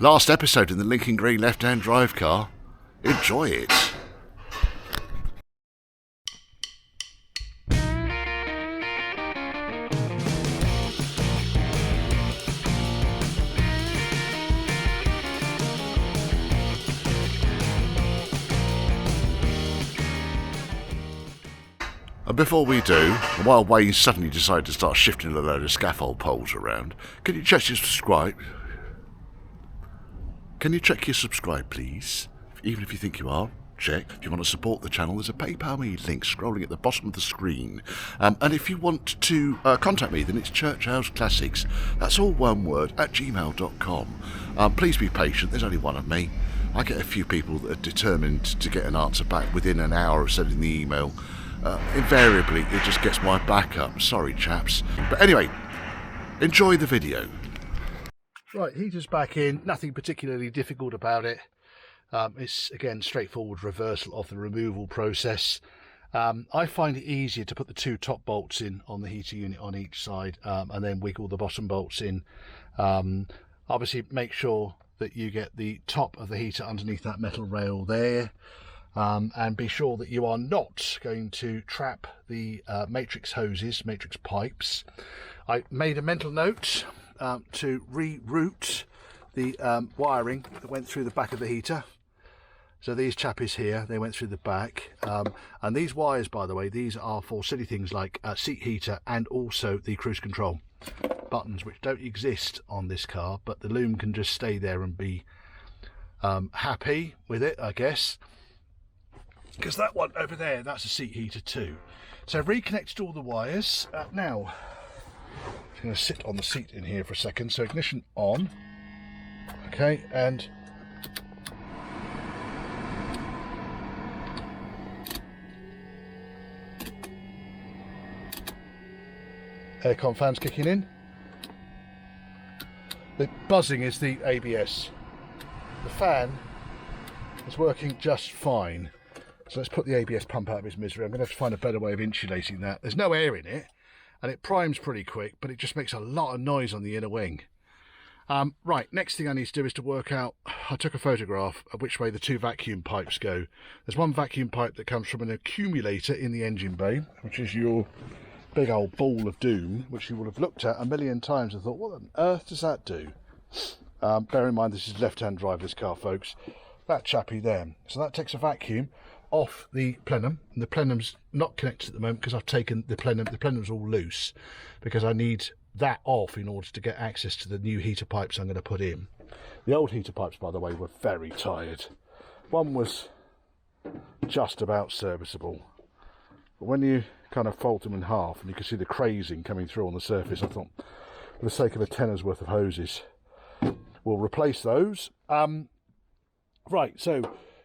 Last episode in the Lincoln Green left-hand drive car. Enjoy it. And before we do, while Wayne suddenly decided to start shifting a load of scaffold poles around, can you check your subscribe? Can you check your subscribe, please? Even if you think you are, check. If you want to support the channel, there's a PayPal me link scrolling at the bottom of the screen. And if you want to contact me, then it's churchhouseclassics. That's all one word, @gmail.com. Please be patient, there's only one of me. I get a few people that are determined to get an answer back within an hour of sending the email. Invariably, it just gets my back up. Sorry, chaps. But anyway, enjoy the video. Right, heater's back in. Nothing particularly difficult about it. It's, again, straightforward reversal of the removal process. I find it easier to put the two top bolts in on the heater unit on each side and then wiggle the bottom bolts in. Obviously, make sure that you get the top of the heater underneath that metal rail there. And be sure that you are not going to trap the matrix hoses, matrix pipes. I made a mental note to reroute the wiring that went through the back of the heater. So these chappies here, they went through the back. And these wires, by the way, these are for silly things like seat heater and also the cruise control buttons, which don't exist on this car, but the loom can just stay there and be happy with it, I guess. Because that one over there, that's a seat heater too. So I've reconnected all the wires. Now, I'm going to sit on the seat in here for a second. So ignition on. Okay, and aircon fans kicking in. The buzzing is the ABS. The fan is working just fine. So let's put the ABS pump out of its misery. I'm going to have to find a better way of insulating that. There's no air in it, and it primes pretty quick, but it just makes a lot of noise on the inner wing. Right, next thing I need to do is to work out, I took a photograph of which way the two vacuum pipes go. There's one vacuum pipe that comes from an accumulator in the engine bay, which is your big old ball of doom, which you would have looked at a million times and thought, what on earth does that do? Bear in mind, this is left-hand drive, this car, folks. That chappy there. So that takes a vacuum off the plenum, and the plenum's not connected at the moment because I've taken the plenum's all loose because I need that off in order to get access to the new heater pipes I'm going to put in. The old heater pipes, by the way, were very tired. One was just about serviceable, but when you kind of fold them in half and you can see the crazing coming through on the surface, I thought, for the sake of a tenner's worth of hoses, we'll replace those. Right, so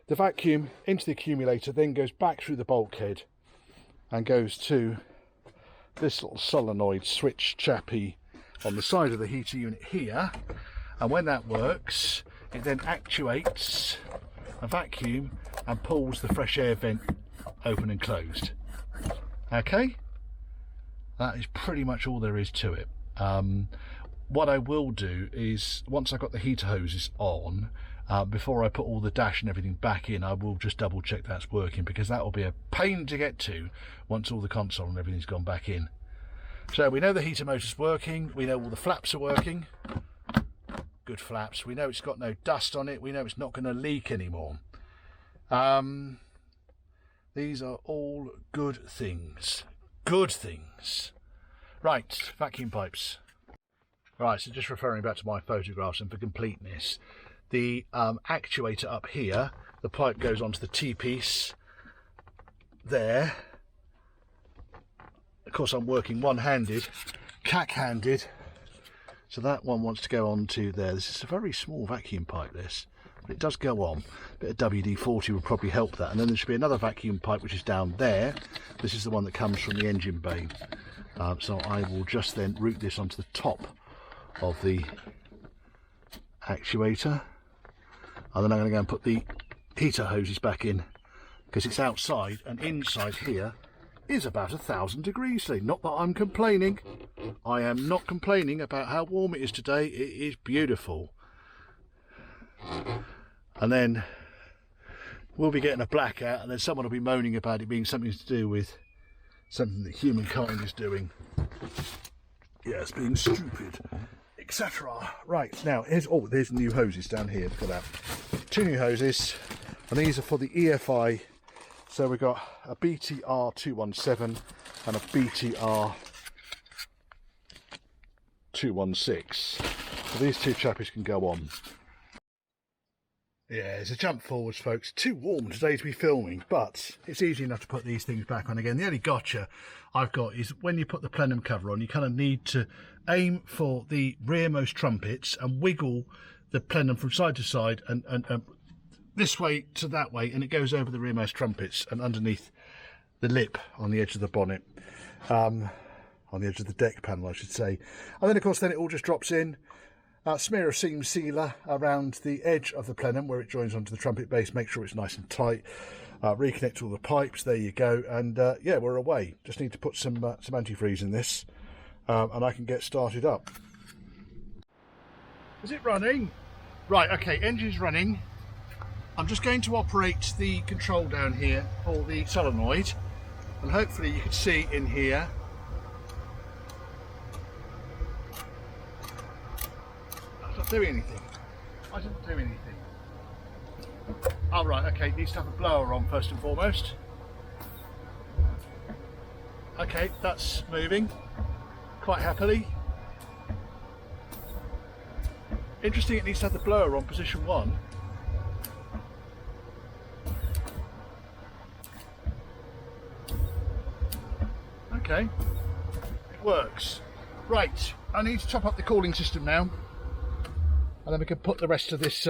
the vacuum into the accumulator then goes back through the bulkhead and goes to this little solenoid switch chappy on the side of the heater unit here. And when that works, it then actuates a vacuum and pulls the fresh air vent open and closed. Okay, that is pretty much all there is to it. What I will do is, once I've got the heater hoses on, before I put all the dash and everything back in, I will just double check that's working, because that will be a pain to get to once all the console and everything's gone back in. So we know the heater motor's working, we know all the flaps are working, good flaps, we know it's got no dust on it, we know it's not going to leak anymore. These are all good things. Right, vacuum pipes. Right, so just referring back to my photographs and for completeness, the actuator up here, the pipe goes onto the T-piece there. Of course, I'm working one-handed, cack-handed, so that one wants to go onto there. This is a very small vacuum pipe, this, but it does go on. A bit of WD-40 would probably help that. And then there should be another vacuum pipe which is down there. This is the one that comes from the engine bay. So I will just then route this onto the top of the actuator, and then I'm going to go and put the heater hoses back in, because it's outside, and inside here is about 1,000 degrees today. Not that I'm complaining. I am not complaining about how warm it is today. It is beautiful. and then we'll be getting a blackout, and then someone will be moaning about it being something to do with something that humankind is doing. Yes, being stupid, etc. Right, now there's new hoses down here. Look at that. 2 new hoses, and these are for the EFI. So we've got a BTR 217 and a BTR 216. So these 2 chappies can go on. Yeah, it's a jump forwards, folks. Too warm today to be filming, but it's easy enough to put these things back on again. The only gotcha I've got is when you put the plenum cover on, you kind of need to aim for the rearmost trumpets and wiggle the plenum from side to side and this way to that way, and it goes over the rearmost trumpets and underneath the lip on the edge of the bonnet, on the edge of the deck panel, I should say. And then, of course, it all just drops in. Smear a seam sealer around the edge of the plenum where it joins onto the trumpet base. Make sure it's nice and tight. Reconnect all the pipes. There you go. And yeah, we're away. Just need to put some antifreeze in this, and I can get started up. Is it running? Right. Okay. Engine's running. I'm just going to operate the control down here for the solenoid, and hopefully you can see in here. Do anything. I didn't do anything. Oh right, okay, needs to have a blower on first and foremost. Okay, that's moving quite happily. Interesting, it needs to have the blower on position 1. Okay, it works. Right, I need to top up the cooling system now, and then we can put the rest of this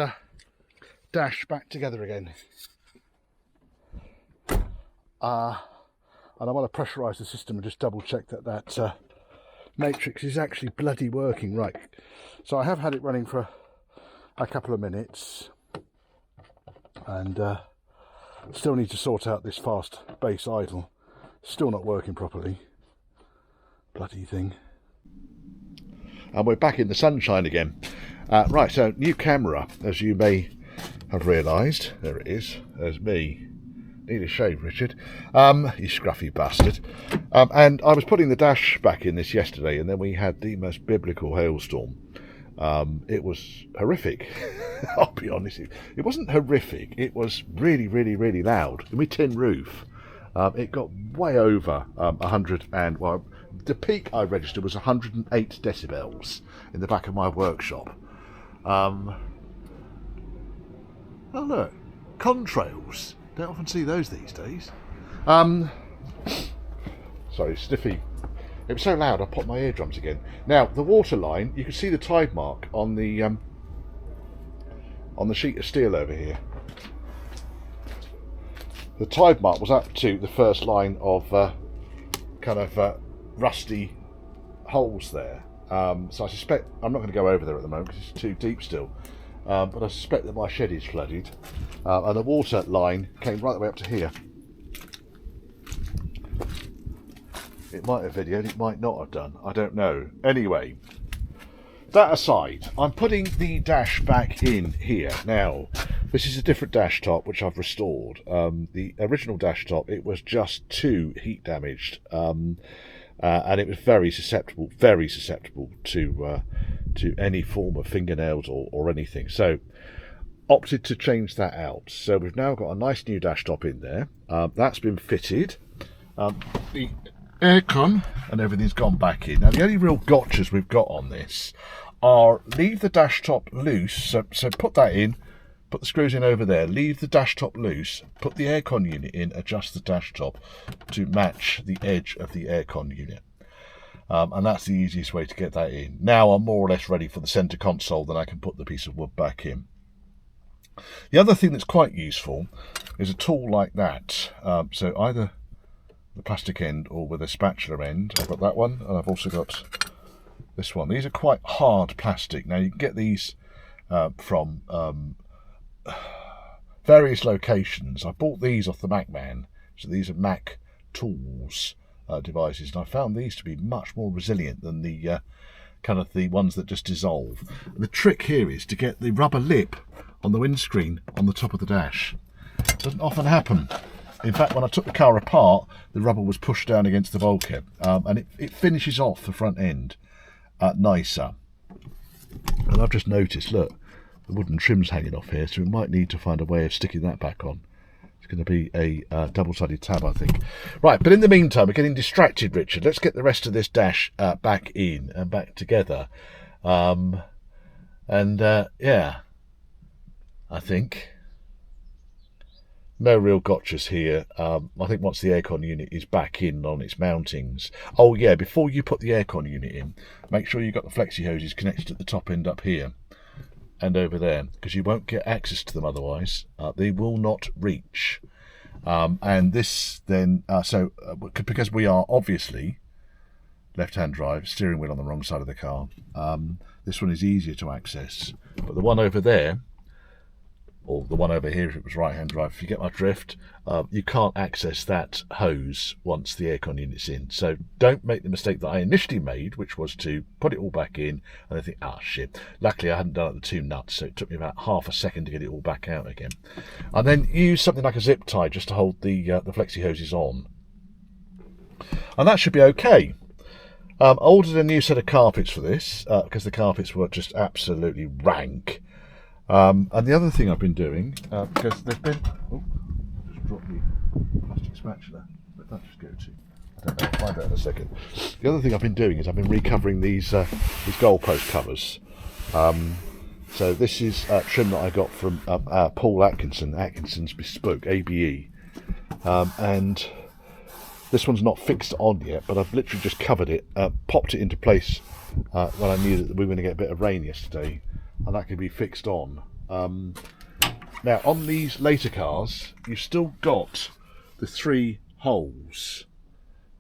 dash back together again. And I want to pressurise the system and just double check that that matrix is actually bloody working right. So I have had it running for a couple of minutes, and still need to sort out this fast base idle. Still not working properly. Bloody thing. And we're back in the sunshine again. Right, so new camera, as you may have realised. There it is. There's me. Need a shave, Richard. You scruffy bastard. And I was putting the dash back in this yesterday, and then we had the most biblical hailstorm. It was horrific. I'll be honest. It wasn't horrific. It was really, really, really loud. In my tin roof, it got way over 100 and, well, the peak I registered was 108 decibels in the back of my workshop. Oh look, contrails. Don't often see those these days. Sorry, Stiffy. It was so loud I popped my eardrums again. Now the water line, you can see the tide mark on the sheet of steel over here. The tide mark was up to the first line of kind of rusty holes there. So I suspect, I'm not going to go over there at the moment because it's too deep still, but I suspect that my shed is flooded, and the water line came right the way up to here. It might have videoed, it might not have done, I don't know. Anyway, that aside, I'm putting the dash back in here. Now, this is a different dash top which I've restored. The original dash top, it was just too heat damaged, and it was very susceptible to any form of fingernails or anything. So opted to change that out. So we've now got a nice new dash top in there. That's been fitted. The aircon and everything's gone back in. Now the only real gotchas we've got on this are leave the dash top loose. So put that in. Put the screws in over there, leave the dash top loose, put the aircon unit in, adjust the dash top to match the edge of the aircon unit. And that's the easiest way to get that in. Now I'm more or less ready for the centre console, then I can put the piece of wood back in. The other thing that's quite useful is a tool like that. So either the plastic end or with a spatula end. I've got that one, and I've also got this one. These are quite hard plastic. Now you can get these from various locations. I bought these off the Mac Man, so these are Mac Tools devices, and I found these to be much more resilient than the kind of the ones that just dissolve. The trick here is to get the rubber lip on the windscreen on the top of the dash. Doesn't often happen. In fact, when I took the car apart, the rubber was pushed down against the bulkhead, and it finishes off the front end nicer. And I've just noticed, look, the wooden trim's hanging off here, so we might need to find a way of sticking that back on. It's going to be a double-sided tab, I think. Right, but in the meantime, we're getting distracted, Richard. Let's get the rest of this dash back in and back together. Yeah, I think no real gotchas here. I think once the aircon unit is back in on its mountings. Oh yeah, before you put the aircon unit in, make sure you've got the flexi hoses connected at the top end up here and over there, because you won't get access to them otherwise. They will not reach. And this then, because we are obviously left-hand drive, steering wheel on the wrong side of the car, this one is easier to access. But the one over there, or the one over here if it was right-hand drive, if you get my drift, you can't access that hose once the aircon unit's in. So don't make the mistake that I initially made, which was to put it all back in and then think, ah, shit. Luckily I hadn't done it with the two nuts, so it took me about half a second to get it all back out again. And then use something like a zip tie just to hold the flexi hoses on. And that should be okay. I ordered a new set of carpets for this, because the carpets were just absolutely rank. And the other thing I've been doing, because there's been, just drop the plastic spatula, where'd that just go to? I don't know, I'll find out in a second. The other thing I've been doing is I've been recovering these goalpost covers. So this is trim that I got from Paul Atkinson's Bespoke, ABE. And this one's not fixed on yet, but I've literally just covered it, popped it into place when I knew that we were going to get a bit of rain yesterday. And that can be fixed on. Now on these later cars, you've still got the 3 holes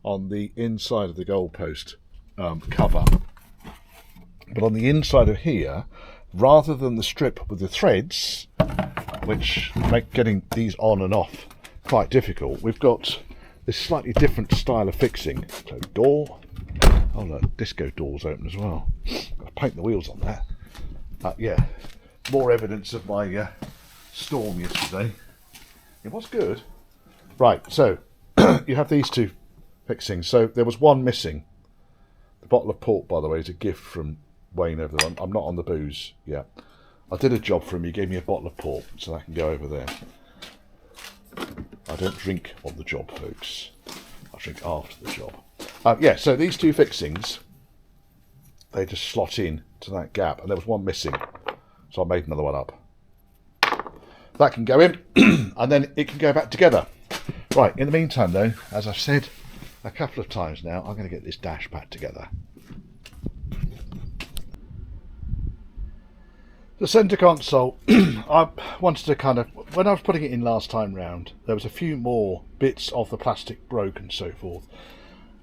on the inside of the goalpost cover, but on the inside of here, rather than the strip with the threads, which make getting these on and off quite difficult, we've got this slightly different style of fixing. So door, oh look, disco doors open as well. Got to paint the wheels on that. Yeah, more evidence of my storm yesterday. It was good. Right, so you have these 2 fixings. So there was one missing. The bottle of port, by the way, is a gift from Wayne over there. I'm not on the booze yet. I did a job for him. He gave me a bottle of port, so that can go over there. I don't drink on the job, folks. I drink after the job. Yeah, so these 2 fixings, they just slot in to that gap, and there was one missing, so I made another one up. That can go in, and then it can go back together. Right, in the meantime though, as I've said a couple of times now, I'm going to get this dash back together. The centre console, I wanted to kind of, when I was putting it in last time round, there was a few more bits of the plastic broke and so forth.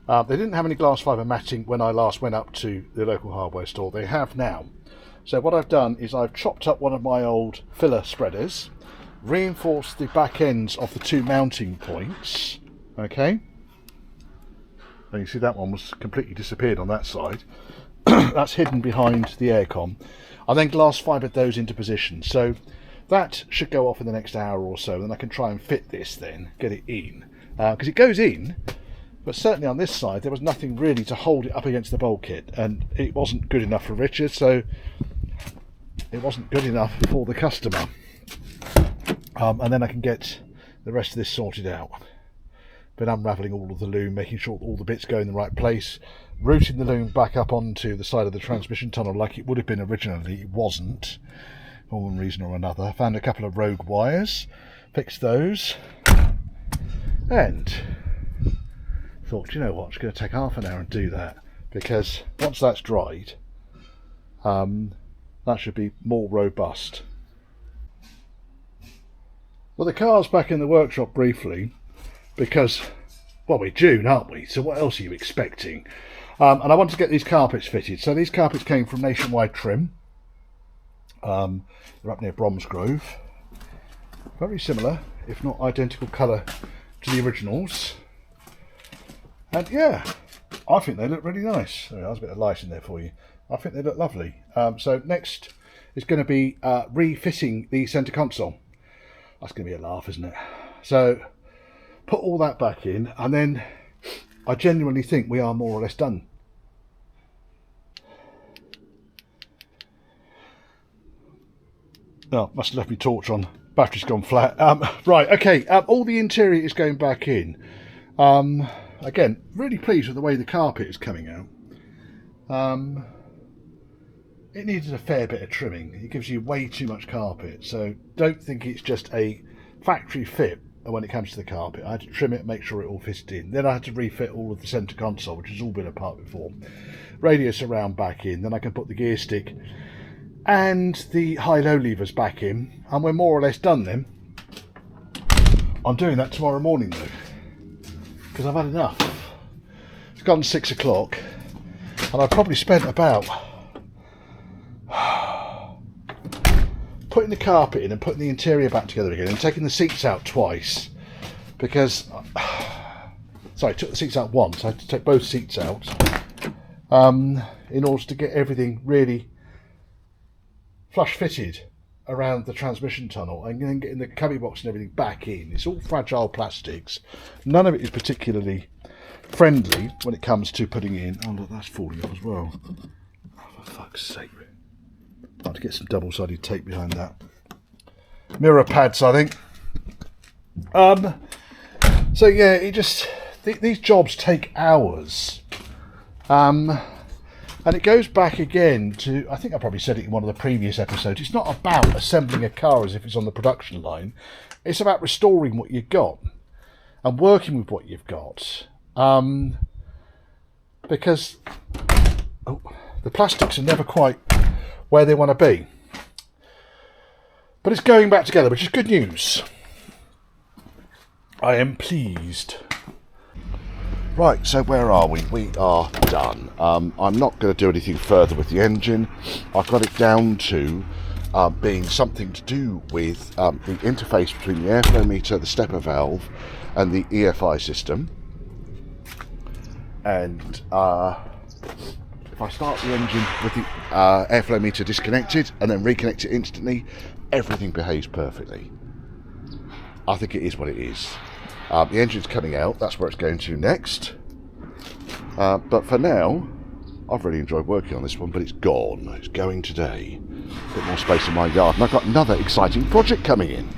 They didn't have any glass fibre matting when I last went up to the local hardware store. They have now. So what I've done is I've chopped up one of my old filler spreaders, reinforced the back ends of the 2 mounting points, okay? And you see that one was completely disappeared on that side. That's hidden behind the aircon. I then glass fibred those into position. So that should go off in the next hour or so. Then I can try and fit this then, get it in. Because it goes in, but certainly on this side there was nothing really to hold it up against the bulkhead, and it wasn't good enough for Richard, so it wasn't good enough for the customer. And then I can get the rest of this sorted out. Been unravelling all of the loom, making sure all the bits go in the right place, routing the loom back up onto the side of the transmission tunnel like it would have been originally. It wasn't, for one reason or another. Found a couple of rogue wires, fixed those, and thought, you know what, it's going to take half an hour and do that, because once that's dried, that should be more robust. Well, the car's back in the workshop briefly because, well, we're June, aren't we? So what else are you expecting? And I want to get these carpets fitted. So these carpets came from Nationwide Trim. They're up near Bromsgrove. Very similar, if not identical colour to the originals. And yeah, I think they look really nice. There's a bit of light in there for you. I think they look lovely. So next is going to be refitting the centre console. That's going to be a laugh, isn't it? So put all that back in, and then I genuinely think we are more or less done. Oh, must have left my torch on. Battery's gone flat. Right, okay. All the interior is going back in. Again, really pleased with the way the carpet is coming out. It needed a fair bit of trimming. It gives you way too much carpet, so don't think it's just a factory fit when it comes to the carpet. I had to trim it, make sure it all fitted in. Then I had to refit all of the centre console, which has all been apart before. Radio surround back in. Then I can put the gear stick and the high-low levers back in, and we're more or less done then. I'm doing that tomorrow morning though, because I've had enough. It's gone 6 o'clock, and I've probably spent about putting the carpet in and putting the interior back together again and taking the seats out twice, because sorry, I took the seats out once. I had to take both seats out in order to get everything really flush fitted around the transmission tunnel, and then getting the cubby box and everything back in. It's all fragile plastics. None of it is particularly friendly when it comes to putting in. Oh look, that's falling off as well. Oh, for fuck's sake. I'll have to get some double-sided tape behind that. Mirror pads, I think. So yeah, it just these jobs take hours. And it goes back again to, I think I probably said it in one of the previous episodes, it's not about assembling a car as if it's on the production line. It's about restoring what you've got and working with what you've got. Because the plastics are never quite where they want to be. But it's going back together, which is good news. I am pleased. Right, so where are we? We are done. I'm not going to do anything further with the engine. I've got it down to being something to do with the interface between the airflow meter, the stepper valve, and the EFI system. And if I start the engine with the airflow meter disconnected and then reconnect it instantly, everything behaves perfectly. I think it is what it is. The engine's coming out, that's where it's going to next. But for now, I've really enjoyed working on this one, but it's gone. It's going today. A bit more space in my yard, and I've got another exciting project coming in.